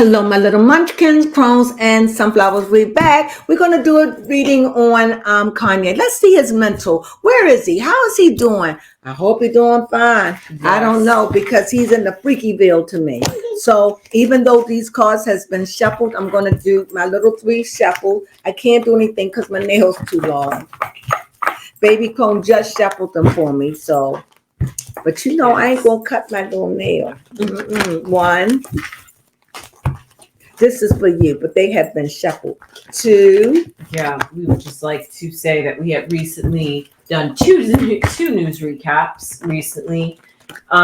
Hello, my little munchkins, crones, and sunflowers. We're back. We're going to do a reading on Kanye. Let's see his mental. Where is he? How is he doing? I hope he's doing fine. Yes. I don't know because he's in the Freakyville to me. So even though these cards has been shuffled, I'm going to do my little 3 shuffle. I can't do anything because my nail's too long. Baby Crone just shuffled them for me. So, but you know, I ain't going to cut my little nail. 1. This is for you, but they have been shuffled. 2. Yeah, we would just like to say that we have recently done two news recaps recently.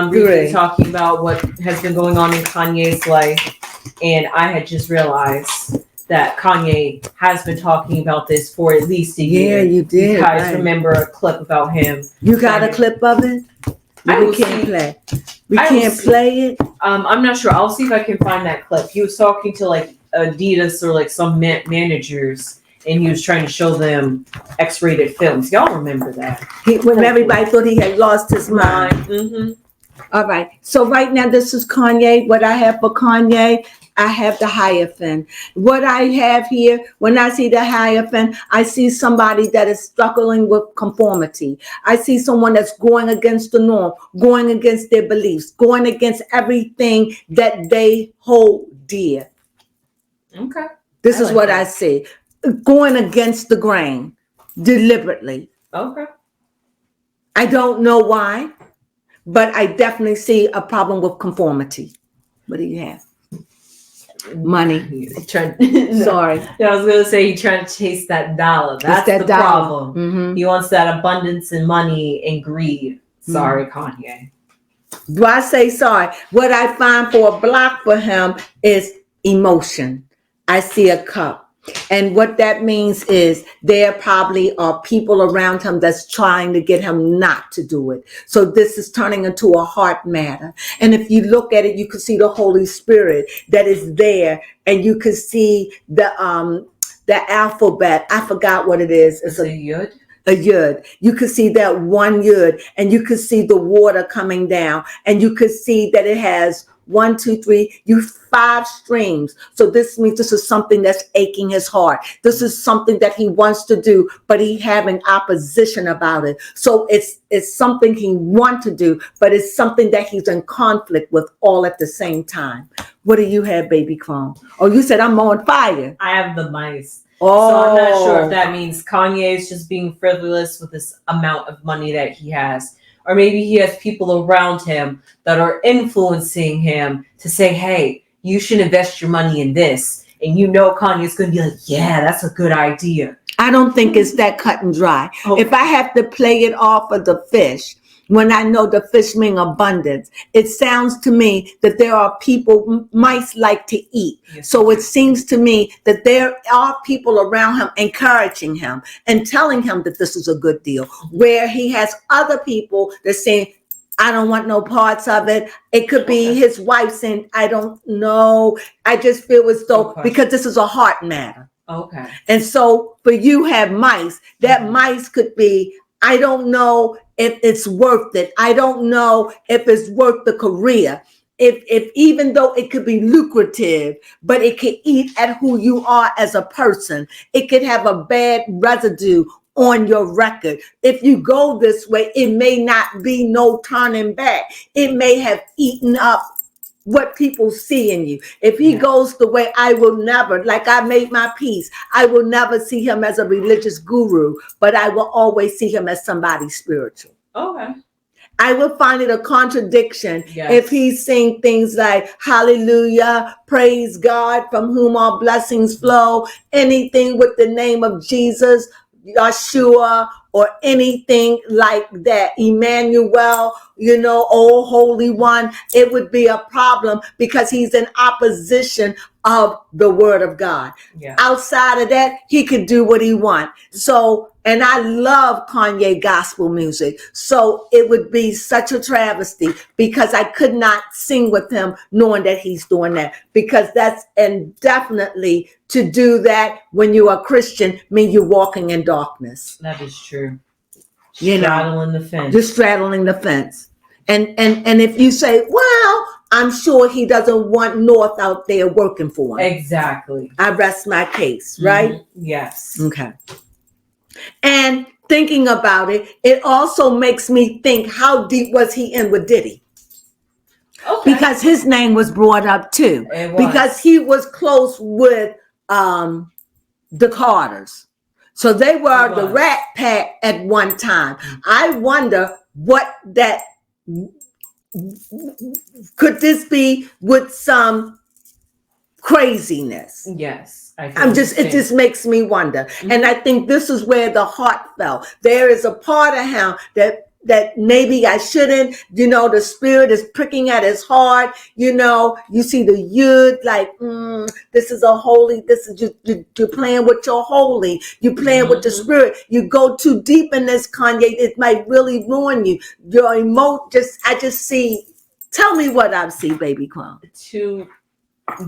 Briefly talking about what has been going on in Kanye's life. And I had just realized that Kanye has been talking about this for at least a year. Yeah, you did. You guys remember a clip about him. You got a clip of it? We can't play. We can't play it. I'm not sure. I'll see if I can find that clip. He was talking to like Adidas or like some managers, and he was trying to show them X-rated films. Y'all remember that? When everybody thought he had lost his mind. Mm-hmm. All right. So right now, this is Kanye. What I have for Kanye, I have the Hierophant. What I have here, when I see the Hierophant, I see somebody that is struggling with conformity. I see someone that's going against the norm, going against their beliefs, going against everything that they hold dear. Okay. This is what I see. Going against the grain, deliberately. Okay. I don't know why, but I definitely see a problem with conformity. What do you have? Money. Sorry. Yeah, I was gonna say he's trying to chase that dollar. That's the problem. Mm-hmm. He wants that abundance in money and greed. Sorry, Kanye. Do I say sorry? What I find for a block for him is emotion. I see a cup. And what that means is there probably are people around him that's trying to get him not to do it. So this is turning into a heart matter. And if you look at it, you can see the Holy Spirit that is there, and you can see the alphabet. I forgot what it is. It's a yud. A yud. You could see that one yud, and you could see the water coming down, and you could see that it has 1, 2, 3, 5 streams. So this means this is something that's aching his heart. This is something that he wants to do, but he having opposition about it. So it's something he wants to do, but it's something that he's in conflict with all at the same time. What do you have, baby Crone? Oh, you said I'm on fire. I have the mice. Oh. So I'm not sure if that means Kanye is just being frivolous with this amount of money that he has. Or maybe he has people around him that are influencing him to say, hey, you should invest your money in this. And you know Kanye's going to be like, yeah, that's a good idea. I don't think it's that cut and dry. Okay. If I have to play it off of the fish, when I know the fish mean abundance, it sounds to me that there are people, mice like to eat. Yes. So it seems to me that there are people around him encouraging him and telling him that this is a good deal, where he has other people that saying, I don't want no parts of it. It could be his wife saying, I don't know. I just feel as though, because this is a heart matter. Okay. And so for you have mice, that mice could be, I don't know if it's worth it. I don't know if it's worth the career. If even though it could be lucrative, but it could eat at who you are as a person. It could have a bad residue on your record. If you go this way, it may not be no turning back. It may have eaten up what people see in you. If he goes the way, I will never, like I made my peace, I will never see him as a religious guru, but I will always see him as somebody spiritual. Okay. I will find it a contradiction if he's saying things like, hallelujah, praise God, from whom all blessings flow, anything with the name of Jesus, Yeshua, or anything like that, Emmanuel, oh Holy One, it would be a problem because he's in opposition of the word of God. Yeah. Outside of that, he could do what he wants. So, and I love Kanye gospel music. So it would be such a travesty because I could not sing with him knowing that he's doing that, because that's, and definitely to do that when you are a Christian mean you're walking in darkness. That is true. Straddling the fence. Just straddling the fence. And if you say, well, I'm sure he doesn't want North out there working for him. Exactly. I rest my case, right? Yes. Okay. And thinking about it, it also makes me think, how deep was he in with Diddy? Okay. Because his name was brought up too. It was. Because he was close with the Carters. So they were the Rat Pack at one time. I wonder what that, could this be with some craziness? Yes. It just makes me wonder. And I think this is where the heart fell. There is a part of him that maybe I shouldn't, the spirit is pricking at his heart. You see the yud, like, this is a holy, this is, you're playing with your holy, you're playing with the spirit. You go too deep in this, Kanye, it might really ruin you. Your I just see, tell me what I see, baby Crone. Too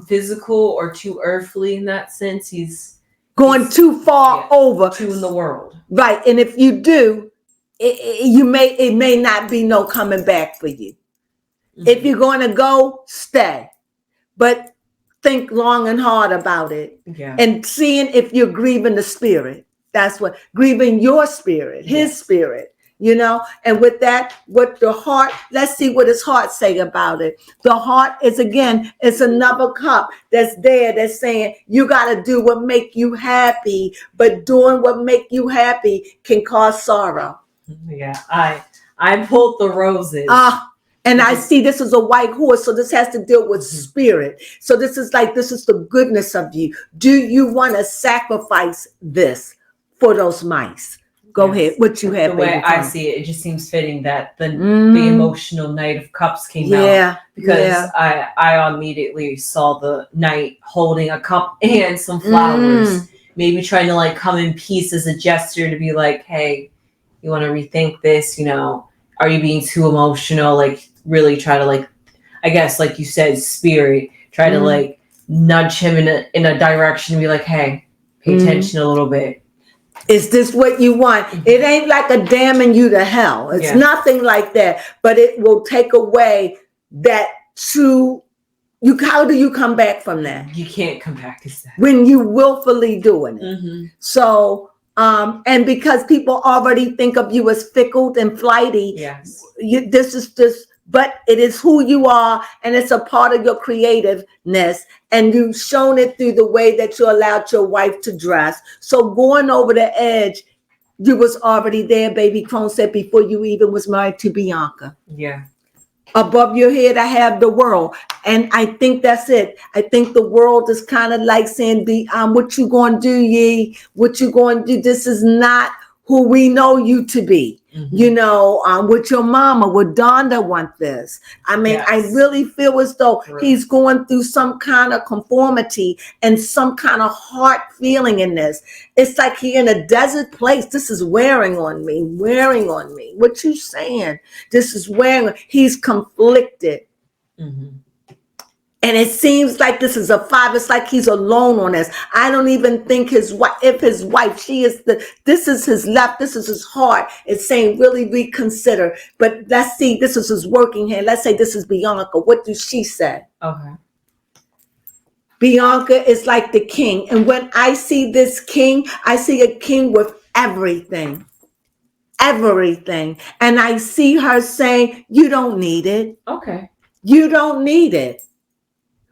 physical or too earthly in that sense. He's going too far over. Too in the world. Right. And if you do, it may not be no coming back for you. If you're going to go, stay. But think long and hard about it. Yeah. And seeing if you're grieving the spirit. That's what, grieving your spirit, his spirit. And with that, what the heart, let's see what his heart say about it. The heart is, again, it's another cup that's there that's saying you got to do what make you happy, but doing what make you happy can cause sorrow. Yeah, I pulled the roses. And I see this is a white horse, so this has to deal with spirit. So this is the goodness of you. Do you want to sacrifice this for those mice? Go ahead. What you have? The way I see it, it just seems fitting that the emotional Knight of Cups came out. Because I immediately saw the knight holding a cup and some flowers. Maybe trying to like come in peace as a gesture to be like, hey, you want to rethink this? Are you being too emotional? Like really try to like, I guess like you said, spirit, try to like nudge him in a direction and be like, hey, pay attention a little bit. Is this what you want? It ain't like a damning you to hell. It's nothing like that. But it will take away that true. How do you come back from that? You can't come back as that. When you willfully doing it. So, and because people already think of you as fickle and flighty. Yes. But it is who you are, and it's a part of your creativeness, and you've shown it through the way that you allowed your wife to dress. So going over the edge, you was already there, baby. Crone said before you even was married to Bianca. Yeah. Above your head, I have the world. And I think that's it. I think the world is kind of like saying, what you going to do, ye? What you going to do? This is not who we know you to be. With your mama, would Donda want this? I mean, I really feel as though he's going through some kind of conformity and some kind of heart feeling in this. It's like he in a desert place. This is wearing on me. What you saying? This is wearing. He's conflicted. And it seems like this is a 5. It's like he's alone on this. I don't even think his wife, this is his left, this is his heart. It's saying really reconsider. But let's see, this is his working hand. Let's say this is Bianca. What does she say? Okay. Bianca is like the king. And when I see this king, I see a king with everything. Everything. And I see her saying, you don't need it. Okay. You don't need it.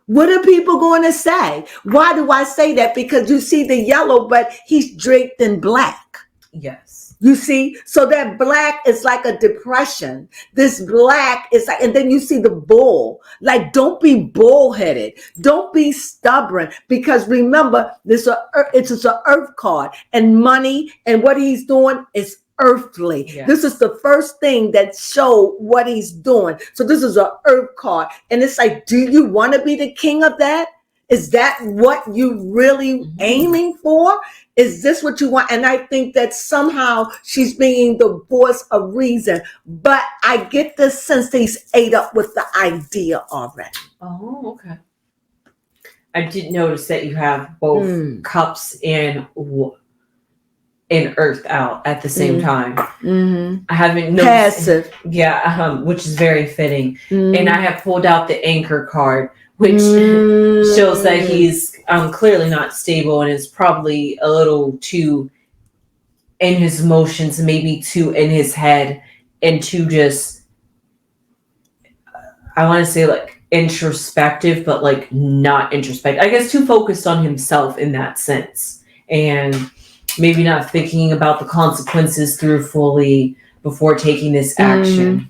What are people going to say? Why do I say that? Because you see the yellow, but he's draped in black. Yes. You see? So that black is like a depression. This black is like, and then you see the bull. Like, don't be bullheaded. Don't be stubborn. Because remember, it's an earth card. And money and what he's doing is earthly. Yes. This is the first thing that show what he's doing. So this is an earth card. And it's like, do you want to be the king of that? Is that what you really aiming for? Is this what you want? And I think that somehow she's being the voice of reason. But I get the sense that he's ate up with the idea already. Oh, okay. I did notice that you have both cups and and earth out at the same time. I haven't noticed. Passive. Yeah, which is very fitting. And I have pulled out the anchor card, which shows that he's clearly not stable and is probably a little too in his emotions, maybe too in his head, and too just, I want to say like introspective, but like not introspective. I guess too focused on himself in that sense. And maybe not thinking about the consequences through fully before taking this action.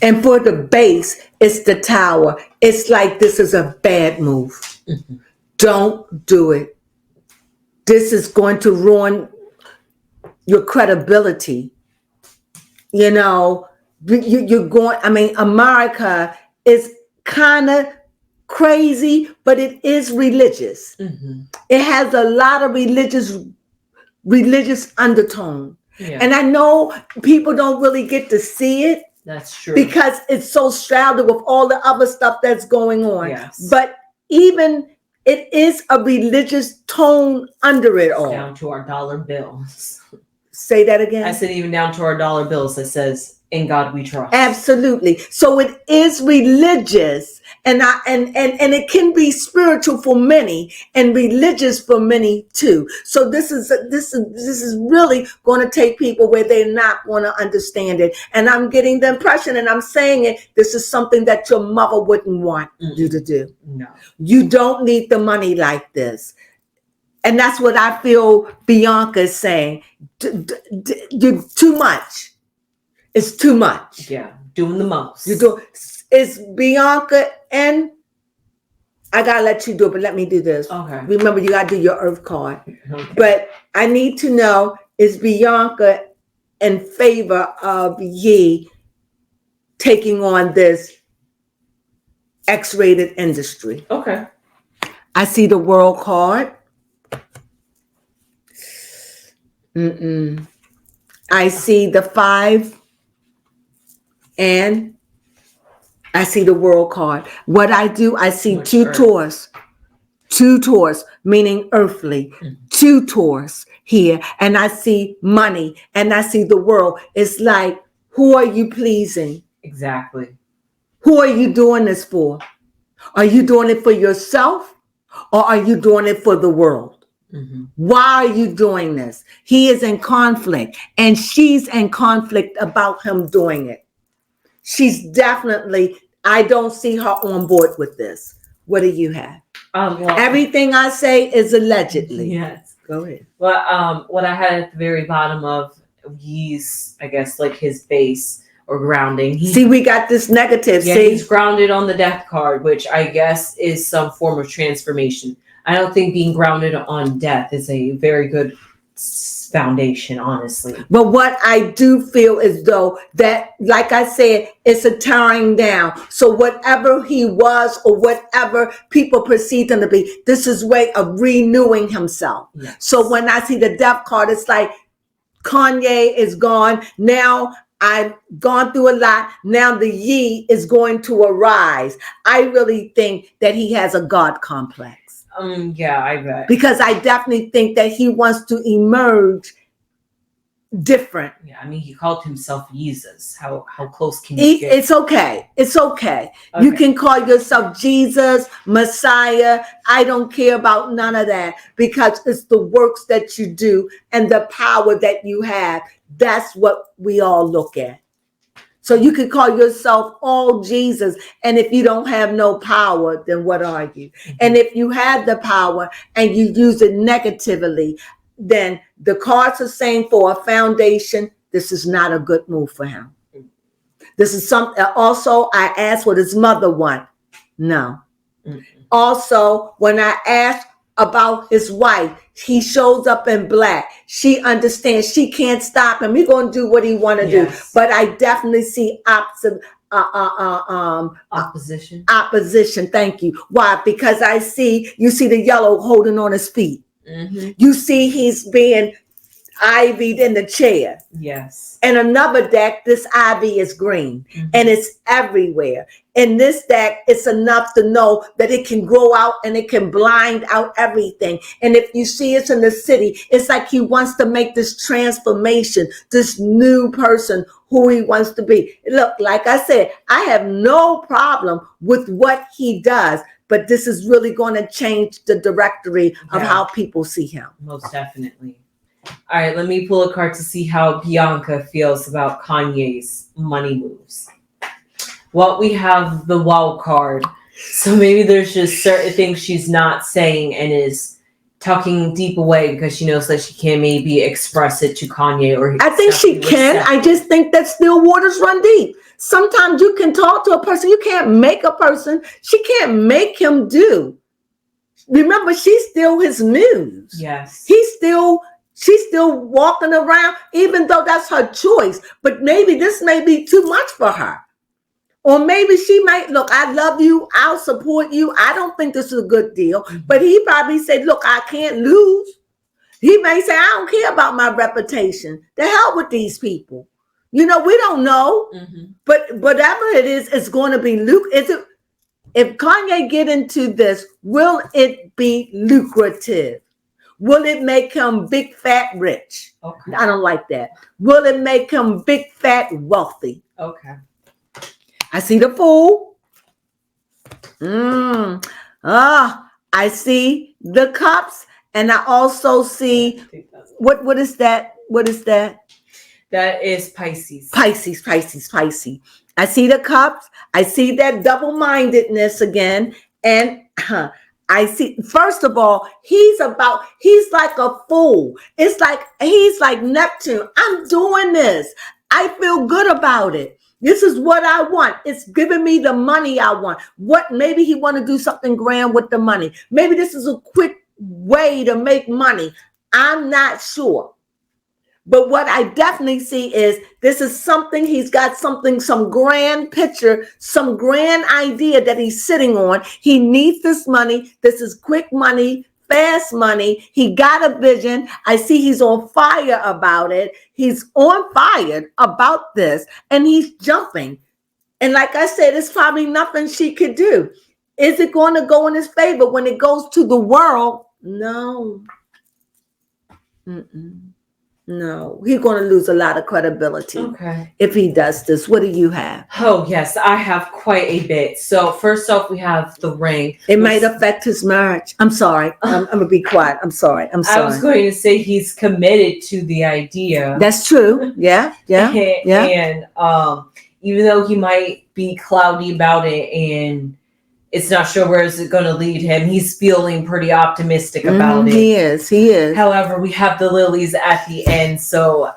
And for the base, it's the tower. It's like this is a bad move. Don't do it. This is going to ruin your credibility. You know, you're going, I mean, America is kind of crazy, but it is religious. It has a lot of religious undertone. And I know people don't really get to see it. That's true. Because it's so shrouded with all the other stuff that's going on. Yes. But even it is a religious tone under it all. Down to our dollar bills. Say that again. I said even down to our dollar bills that says, "In God we trust." Absolutely. So it is religious, and it can be spiritual for many and religious for many too. So this is really going to take people where they're not going to understand it. And I'm getting the impression, and I'm saying it, this is something that your mother wouldn't want you to do. No. You don't need the money like this. And that's what I feel Bianca is saying. You're too much. It's too much. Yeah, doing the most. It's Bianca, and I gotta let you do it, but let me do this. Okay. Remember, you gotta do your earth card. Okay. But I need to know, is Bianca in favor of Ye taking on this X-rated industry? Okay. I see the world card. I see the 5, and I see the world card. What I do, I see two Taurs, meaning earthly, 2 Taurs here, and I see money, and I see the world. It's like, who are you pleasing? Exactly. Who are you doing this for? Are you doing it for yourself, or are you doing it for the world? Why are you doing this? He is in conflict, and she's in conflict about him doing it. She's definitely, I don't see her on board with this. What do you have? Everything I say is allegedly. Yes. Go ahead. Well, what I had at the very bottom of Ye's, I guess, like his base or grounding. See, we got this negative. Yeah, see? he's grounded on the death card, which I guess is some form of transformation. I don't think being grounded on death is a very good foundation, honestly. But what I do feel is though that, like I said, it's a tearing down. So whatever he was or whatever people perceived him to be, this is way of renewing himself. Yes. So when I see the death card, it's like Kanye is gone. Now I've gone through a lot. Now the Ye is going to arise. I really think that he has a God complex. Yeah, I bet. Because I definitely think that he wants to emerge different. Yeah, I mean, he called himself Jesus. How close can you get? It's okay. It's okay. You can call yourself Jesus, Messiah. I don't care about none of that, because it's the works that you do and the power that you have. That's what we all look at. So you can call yourself all Jesus, and if you don't have no power, then what are you? And if you have the power and you use it negatively, then the cards are saying for a foundation, this is not a good move for him. This is something. Also, I asked what his mother want. No. Also, when I asked about his wife, he shows up in black. She understands she can't stop him. He's going to do what he want to do. But I definitely see opposition. Opposition. Thank you. Why? Because you see the yellow holding on his feet. You see he's being ivied in the chair. Yes. And another deck, this ivy is green, and it's everywhere. In this deck, it's enough to know that it can grow out and it can blind out everything. And if you see it's in the city, it's like he wants to make this transformation, this new person who he wants to be. Look, like I said, I have no problem with what he does, but this is really going to change the directory of how people see him. Most definitely. All right, let me pull a card to see how Bianca feels about Kanye's money moves. Well, we have the wow card. So maybe there's just certain things she's not saying and is tucking deep away because she knows that she can't maybe express it to Kanye. Or I think she can. I just think that still waters run deep. Sometimes you can talk to a person. You can't make a person. She can't make him do. Remember, she's still his muse. Yes. She's still walking around, even though that's her choice. But maybe this may be too much for her. Or maybe she might, look, I love you. I'll support you. I don't think this is a good deal. But he probably said, look, I can't lose. He may say, I don't care about my reputation. The hell with these people. You know, we don't know. But whatever it is, it's going to be lucrative. If Kanye get into this, will it be lucrative? Will it make him big, fat, rich? Okay. I don't like that. Will it make him big, fat, wealthy? Okay. I see the Fool. I see the Cups, and I also see what is that? What is that? That is Pisces. Pisces. I see the Cups. I see that double-mindedness again, and I see, first of all, he's like a fool. It's like, he's like Neptune. I'm doing this. I feel good about it. This is what I want. It's giving me the money I want. Maybe he want to do something grand with the money. Maybe this is a quick way to make money. I'm not sure. But what I definitely see is this is something, he's got something, some grand picture, some grand idea that he's sitting on. He needs this money. This is quick money, fast money. He got a vision. I see he's on fire about it. He's on fire about this, and he's jumping. And like I said, it's probably nothing she could do. Is it going to go in his favor when it goes to the world? No. No, he's going to lose a lot of credibility if he does this. What do you have? Oh, yes, I have quite a bit. So first off, we have the ring. It might affect his marriage. I'm sorry. I'm going to be quiet. I'm sorry. I was going to say he's committed to the idea. That's true. Yeah. And even though he might be cloudy about it and it's not sure where is it going to lead him, he's feeling pretty optimistic about it. He is. However, we have the lilies at the end. So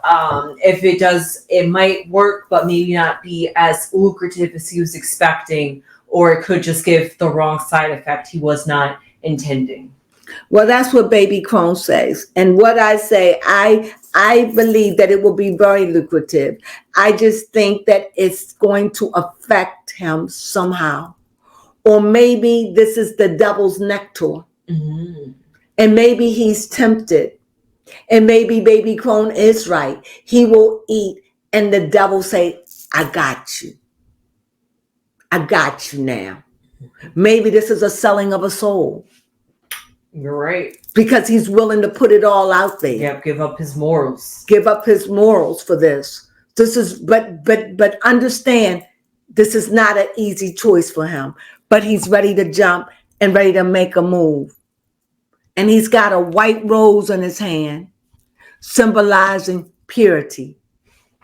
if it does, it might work, but maybe not be as lucrative as he was expecting, or it could just give the wrong side effect he was not intending. Well, that's what Baby Crone says. And what I say, I believe that it will be very lucrative. I just think that it's going to affect him somehow. Or maybe this is the devil's nectar. And maybe he's tempted. And maybe Baby Crone is right. He will eat and the devil say, I got you. I got you now. Maybe this is a selling of a soul. You're right. Because he's willing to put it all out there. Yeah, give up his morals. Give up his morals for this. This is, but understand, this is not an easy choice for him. But he's ready to jump and ready to make a move. And he's got a white rose in his hand, symbolizing purity.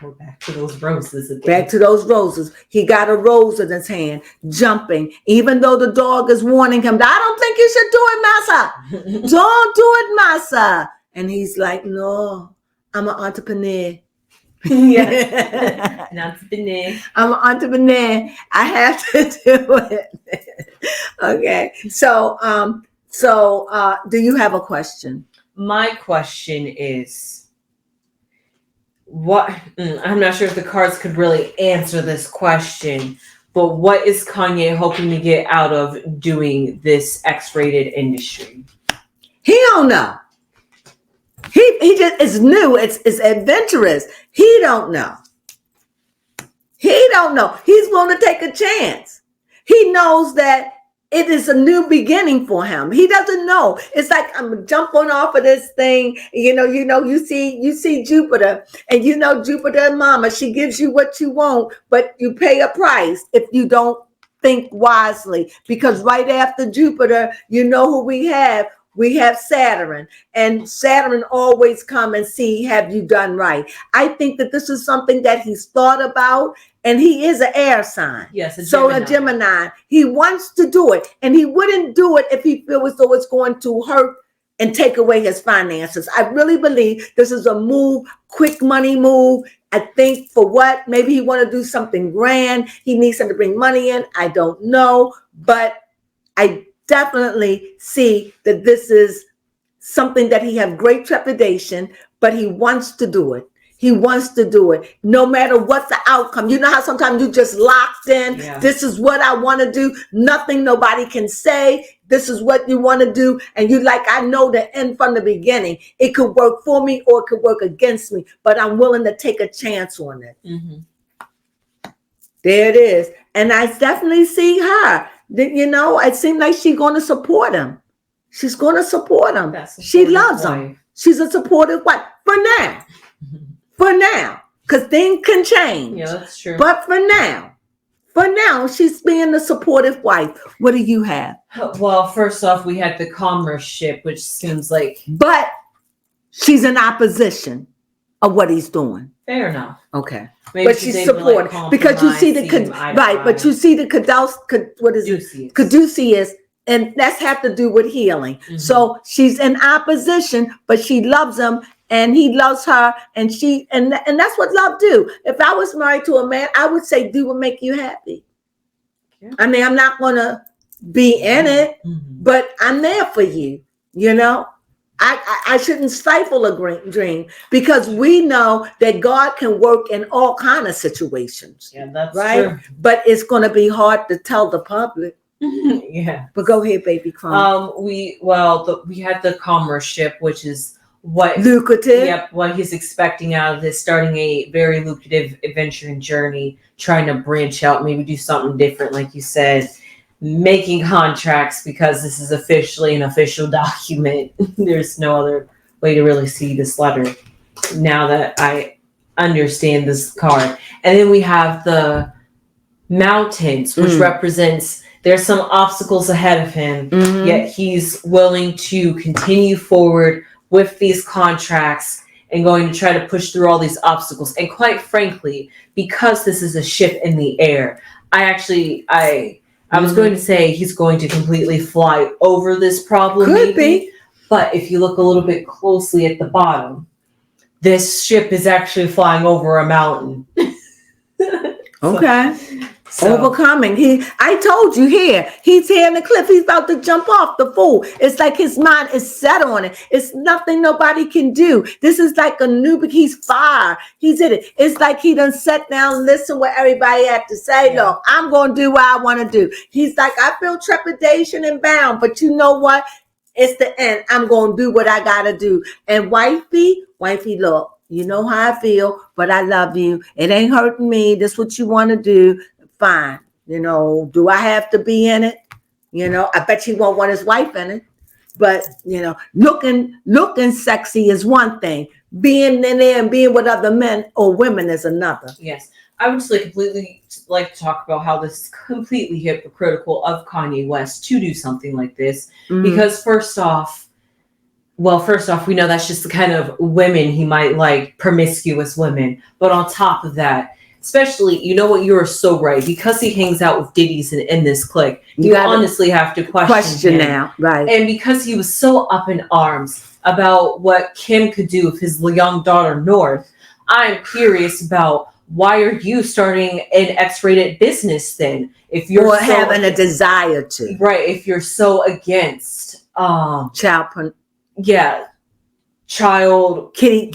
We're back to those roses again. Back to those roses. He got a rose in his hand, jumping, even though the dog is warning him, I don't think you should do it, Massa. Don't do it, Massa. And he's like, no, I'm an entrepreneur. An entrepreneur. I'm an entrepreneur. I have to do it. Okay. So do you have a question? My question is, I'm not sure if the cards could really answer this question, but what is Kanye hoping to get out of doing this X-rated industry? He don't know. He just is new. It's adventurous. He don't know. He don't know. He's willing to take a chance. He knows that it is a new beginning for him. He doesn't know. It's like I'm jumping off of this thing. You see Jupiter, and Jupiter mama, she gives you what you want, but you pay a price if you don't think wisely. Because right after Jupiter, you know who we have? We have Saturn, and Saturn always come and see, have you done right? I think that this is something that he's thought about, and he is an air sign. Yes, a Gemini. He wants to do it, and he wouldn't do it if he feels as though it's going to hurt and take away his finances. I really believe this is a move, quick money move. I think for what? Maybe he want to do something grand. He needs something to bring money in. I don't know, but I definitely see that this is something that he have great trepidation, but he wants to do it. He wants to do it no matter what the outcome. You know how sometimes you just locked in. Yeah. This is what I want to do. Nothing nobody can say. This is what you want to do. And you like, I know the end from the beginning. It could work for me or it could work against me, but I'm willing to take a chance on it. Mm-hmm. There it is. And I definitely see her. It seems like she's going to support him. She's going to support him. She loves him. She's a supportive wife for now. For now, because things can change. Yeah, that's true. But for now, she's being the supportive wife. What do you have? Well, first off, we had the commerce ship, which seems like... But she's in opposition of what he's doing. Fair enough. Okay. Maybe but she's supportive. Because you see but you see the caduceus, and that's have to do with healing. Mm-hmm. So she's in opposition, but she loves him. And he loves her, and that's what love do. If I was married to a man, I would say, do what make you happy. Yeah. I mean, I'm not going to be in it, but I'm there for you. I shouldn't stifle a dream because we know that God can work in all kind of situations. Yeah, that's right. True. But it's going to be hard to tell the public. Yeah. But go ahead, baby. Crone. We had the commerce ship, which is what lucrative. Yep, what he's expecting out of this, starting a very lucrative adventure and journey, trying to branch out, maybe do something different, like you said, making contracts because this is officially an official document. There's no other way to really see this letter now that I understand this card. And then we have the mountains, which represents there's some obstacles ahead of him, yet he's willing to continue forward with these contracts and going to try to push through all these obstacles. And quite frankly, because this is a ship in the air, I was going to say he's going to completely fly over this problem. Could be. But if you look a little bit closely at the bottom, this ship is actually flying over a mountain. Okay. So. Overcoming. I told you he's here in the cliff. He's about to jump off the fool. It's like his mind is set on it. It's nothing nobody can do. This is like he's fire. He's in it. It's like he done sat down, listen what everybody had to say. Yeah. Look, I'm going to do what I want to do. He's like, I feel trepidation and bound, but you know what? It's the end. I'm going to do what I got to do. And wifey, look, you know how I feel, but I love you. It ain't hurting me. This is what you want to do. Fine. Do I have to be in it? I bet he won't want his wife in it. But, looking sexy is one thing. Being in there and being with other men or women is another. Yes. I would just completely like to talk about how this is completely hypocritical of Kanye West to do something like this. Mm-hmm. Because first off, we know that's just the kind of women he might like, promiscuous women. But on top of that, especially, you know what, you're so right. Because he hangs out with Diddy's in this clique, you honestly have to question him. Now. Right. And because he was so up in arms about what Kim could do with his young daughter, North, I'm curious about why are you starting an X-rated business then? If you're having a desire to. Right. If you're so against child kitty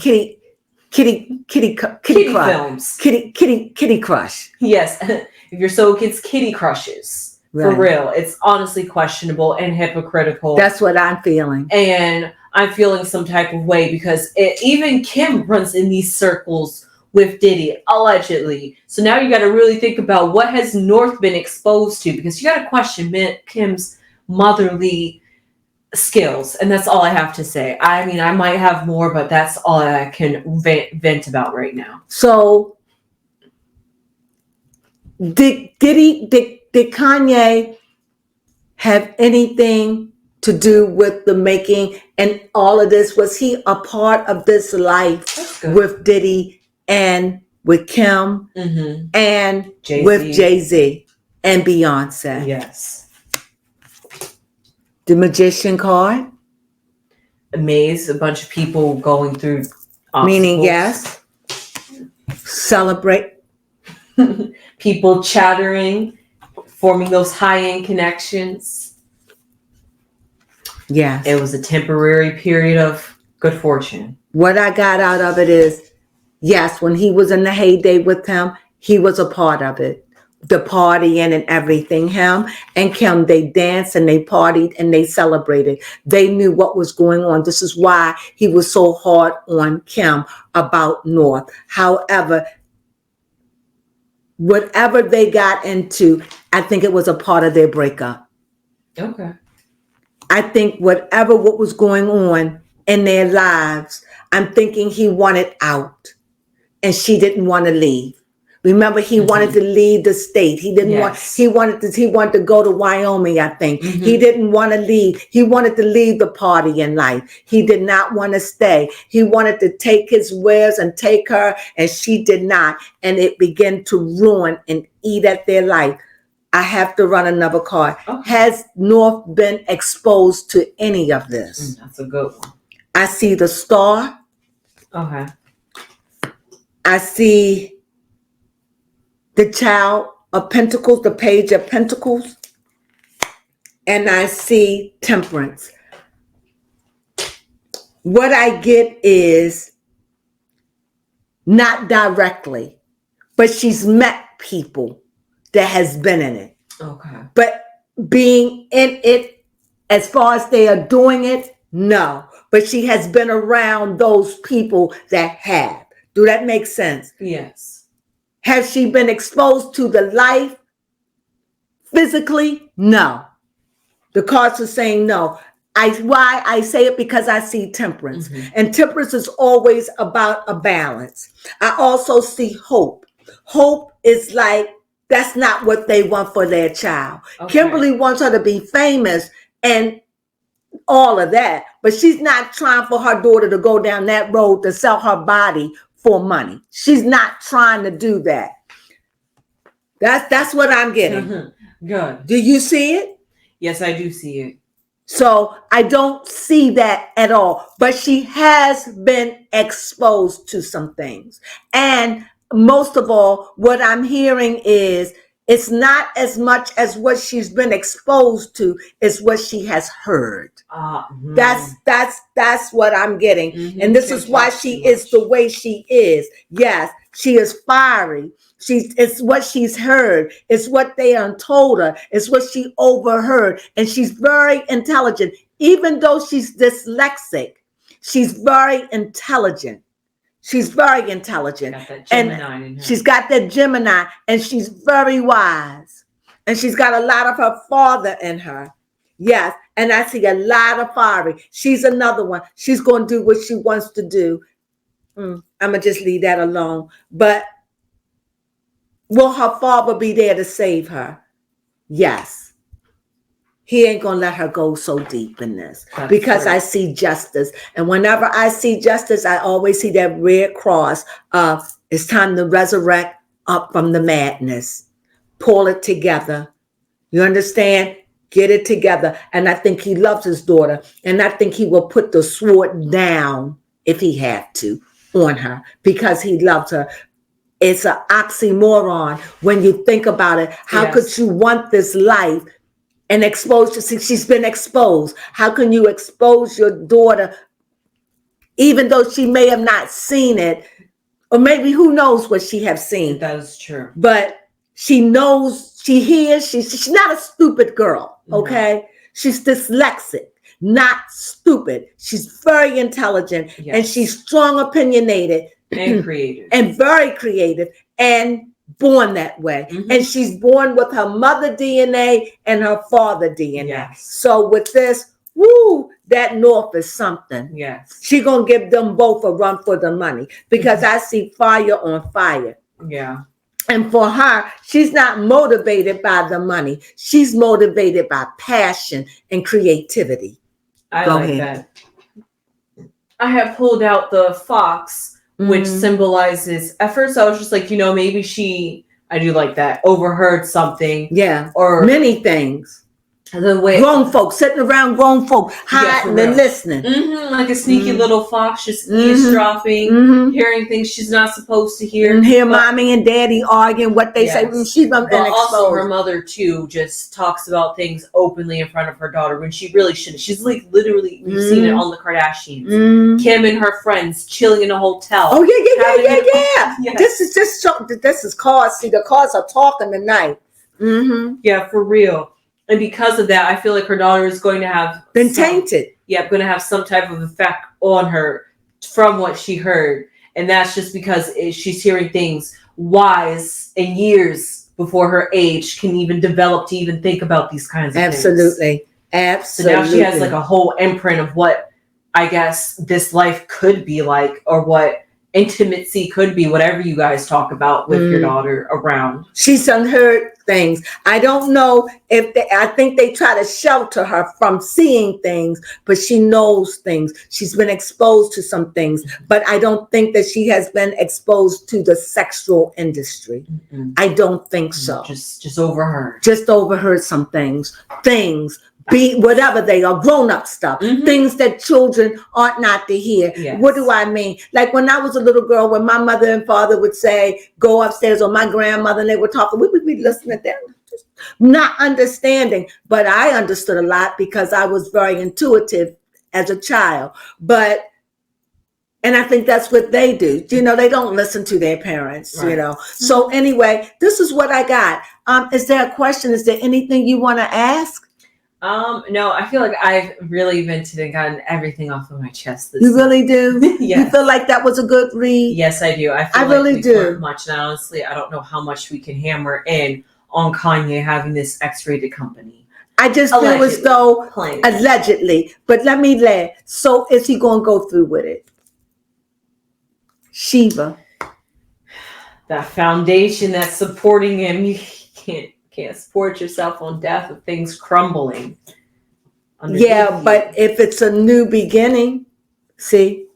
crush. Films. Kitty crush. Yes. If you're so against kitty crushes, right. For real, it's honestly questionable and hypocritical. That's what I'm feeling. And I'm feeling some type of way because even Kim runs in these circles with Diddy, allegedly. So now you got to really think about what has North been exposed to, because you got to question Kim's motherly skills. And that's all I have to say. I mean, I might have more, but that's all I can vent about right now. So did Kanye have anything to do with the making and all of this? Was he a part of this life with Diddy and with Kim and Jay-Z. With Jay-Z and Beyonce? Yes. The Magician card? A maze, a bunch of people going through obstacles. Meaning yes. Celebrate. People chattering, forming those high-end connections. Yes. It was a temporary period of good fortune. What I got out of it is, yes, when he was in the heyday with him, he was a part of it. The partying and everything. Him and Kim, they danced and they partied and they celebrated. They knew what was going on. This is why he was so hard on Kim about North. However, whatever they got into, I think it was a part of their breakup. Okay. I think what was going on in their lives, I'm thinking he wanted out and she didn't want to leave. Remember, he wanted to leave the state. He didn't he wanted to go to Wyoming, I think. He didn't want to leave. He wanted to leave the party in life. He did not want to stay. He wanted to take his wares and take her, and she did not. And it began to ruin and eat at their life. I have to run another card. Okay. Has North been exposed to any of this? That's a good one. I see the star. Okay. I see the Child of Pentacles, the Page of Pentacles, and I see Temperance. What I get is not directly, but she's met people that has been in it. Okay. But being in it, as far as they are doing it, no. But she has been around those people that have. Do that make sense? Yes. Has she been exposed to the life physically? No. The cards are saying no. Why I say it, because I see Temperance. And Temperance is always about a balance. I also see hope. Hope is like, that's not what they want for their child. Okay. Kimberly wants her to be famous and all of that, but she's not trying for her daughter to go down that road to sell her body for money. She's not trying to do that. That's what I'm getting. Good. Do you see it? Yes, I do see it. So I don't see that at all. But she has been exposed to some things. And most of all, what I'm hearing is it's not as much as what she's been exposed to, is what she has heard. That's what I'm getting. And this is why she is the way she is. Yes, she is fiery. It's what she's heard. It's what they told her. It's what she overheard. And she's very intelligent. Even though she's dyslexic, she's very intelligent. She's very intelligent. And she's got that Gemini, and she's very wise. And she's got a lot of her father in her. Yes. And I see a lot of fiery. She's another one. She's going to do what she wants to do. I'm going to just leave that alone. But will her father be there to save her? Yes. He ain't going to let her go so deep in this. That's because true. I see justice. And whenever I see justice, I always see that red cross of it's time to resurrect up from the madness. Pull it together. You understand? Get it together. And I think he loves his daughter. And I think he will put the sword down if he had to on her because he loves her. It's an oxymoron when you think about it. How could you want this life and expose her? She's been exposed. How can you expose your daughter, even though she may have not seen it, or maybe who knows what she have seen? That is true. But she knows, she hears. She's not a stupid girl. Okay, she's dyslexic. not stupid. She's very intelligent, and she's strong, opinionated, and creative, and very creative, and born that way. And she's born with her mother DNA and her father DNA. So with this, woo, that North is something. She gonna give them both a run for the money, because I see fire on fire. And for her, she's not motivated by the money. She's motivated by passion and creativity. I like that. I have pulled out the fox, which symbolizes, at first I was just like, maybe I do like that, overheard something. Yeah. Or many things. The way grown folks sitting around, grown folk hiding and listening, like a sneaky little fox, just eavesdropping, hearing things she's not supposed to hear. Hear mommy and daddy arguing what they say. She's been exposed. Also, her mother too just talks about things openly in front of her daughter when she really shouldn't. She's like literally, we've seen it on the Kardashians. Kim and her friends chilling in a hotel. Oh yeah. This is cars. See, the cars are talking tonight. Yeah, for real. And because of that, I feel like her daughter is going to have been tainted. Yeah, going to have some type of effect on her from what she heard. And that's just because she's hearing things wise and years before her age can even develop to even think about these kinds of things. Absolutely. So now she has like a whole imprint of what I guess this life could be like, or what intimacy could be, whatever you guys talk about with your daughter around. She's unheard things. I don't know if I think they try to shelter her from seeing things, but she knows things. She's been exposed to some things, but I don't think that she has been exposed to the sexual industry. I don't think so. Just overheard. Just overheard some things. Be whatever they are, grown-up stuff, things that children ought not to hear. What do I mean? Like when I was a little girl, when my mother and father would say, go upstairs, or my grandmother, and they were talking, we would be listening to them, just not understanding. But I understood a lot because I was very intuitive as a child. And I think that's what they do. They don't listen to their parents, So anyway, this is what I got. Is there a question? Is there anything you want to ask? No, I feel like I've really vented and gotten everything off of my chest this You really do? Yes. You feel like that was a good read? Yes, I do. I really do. Much, and honestly, I don't know how much we can hammer in on Kanye having this X-rated company. I just feel as though, allegedly, but let me laugh. So is he going to go through with it? Shiva. That foundation that's supporting him, you can't support yourself on death of things crumbling. Yeah, but if it's a new beginning, see,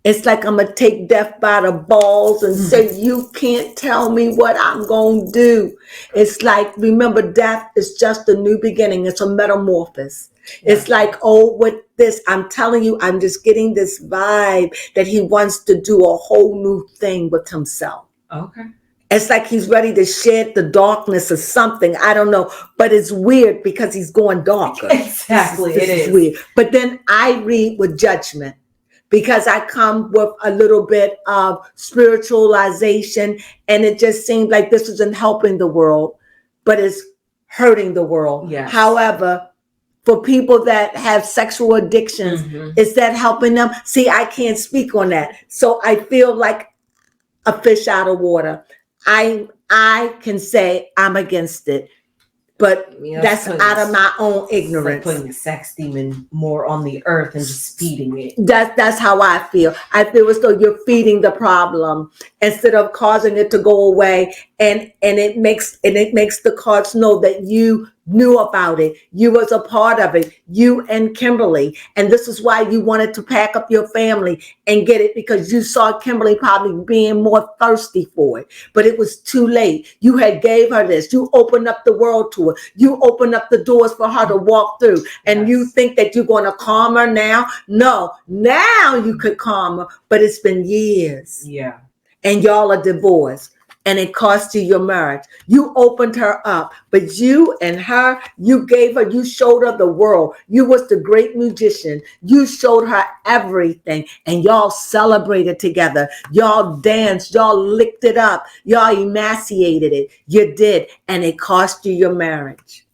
it's like I'm going to take death by the balls and say, you can't tell me what I'm going to do. It's like, remember, death is just a new beginning. It's a metamorphosis. Yeah. It's like, with this, I'm telling you, I'm just getting this vibe that he wants to do a whole new thing with himself. Okay. It's like he's ready to shed the darkness or something. I don't know. But it's weird because he's going darker. Exactly. It is weird. But then I read with judgment because I come with a little bit of spiritualization. And it just seemed like this isn't helping the world, but it's hurting the world. Yes. However, for people that have sexual addictions, is that helping them? See, I can't speak on that. So I feel like a fish out of water. I can say I'm against it, but that's out of my own ignorance. It's like putting the sex demon more on the earth and just feeding it. That's how I feel. I feel as though you're feeding the problem instead of causing it to go away, and it makes the cards know that you knew about it. You was a part of it. You and Kimberly. And this is why you wanted to pack up your family and get it, because you saw Kimberly probably being more thirsty for it. But it was too late. You had gave her this. You opened up the world to her. You opened up the doors for her to walk through. And you think that you're going to calm her now? No. Now you could calm her. But it's been years. Yeah. And y'all are divorced. And it cost you your marriage. You opened her up, but you and her, you gave her, you showed her the world. You was the great musician. You showed her everything, and y'all celebrated together. Y'all danced, y'all licked it up, y'all emaciated it. You did, and it cost you your marriage.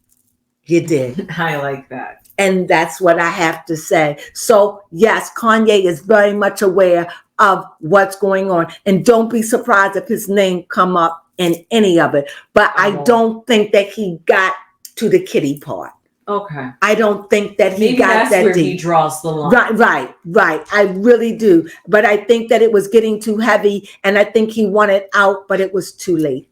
You did. I like that. And that's what I have to say. So yes, Kanye is very much aware of what's going on. And don't be surprised if his name come up in any of it. But I don't think that he got to the kitty part. Okay. I don't think that he Maybe got that's that where deep. he draws the line. Right. I really do. But I think that it was getting too heavy, and I think he wanted out, but it was too late.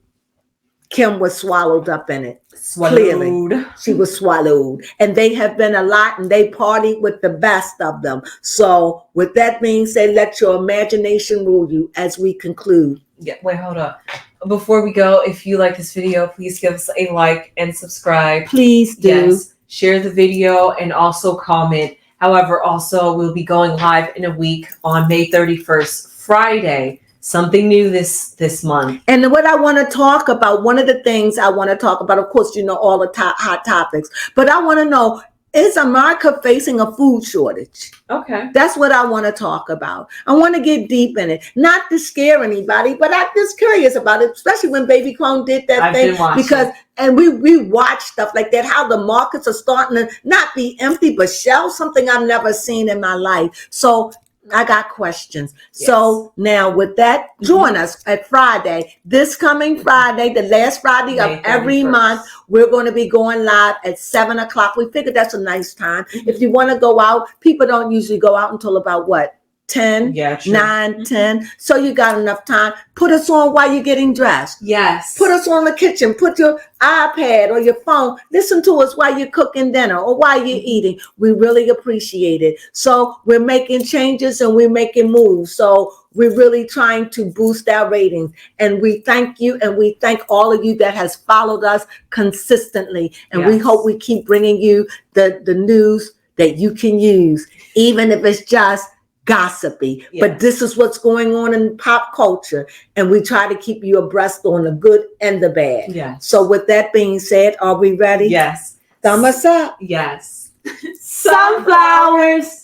Kim was swallowed up in it. Clearly, she was swallowed. And they have been a lot, and they partied with the best of them. So with that being said, let your imagination rule you as we conclude. Yeah, wait, hold up. Before we go, if you like this video, please give us a like and subscribe. Please do. Yes. Share the video and also comment. However, also we'll be going live in a week on May 31st, Friday. Something new this month. And what I want to talk about, one of the things I want to talk about, of course, you know, all the hot topics, but I want to know, is America facing a food shortage? Okay. That's what I want to talk about. I want to get deep in it. Not to scare anybody, but I'm just curious about it, especially when Baby Crone did that thing. Because and we watch stuff like that, how the markets are starting to not be empty, but shells, something I've never seen in my life. So I got questions. Yes. So now with that, join us at Friday, this coming Friday, the last Friday of every month. We're going to be going live at 7:00. We figured that's a nice time. If you want to go out, people don't usually go out until about what? 10, 9, 10. So you got enough time. Put us on while you're getting dressed. Yes. Put us on the kitchen. Put your iPad or your phone. Listen to us while you're cooking dinner or while you're eating. We really appreciate it. So we're making changes and we're making moves. So we're really trying to boost our ratings. And we thank you, and we thank all of you that has followed us consistently. And we hope we keep bringing you the news that you can use, even if it's just gossipy. But this is what's going on in pop culture, and we try to keep you abreast on the good and the bad. Yes. So with that being said, are we ready? Yes. Thumb us up. Yes. Sunflowers.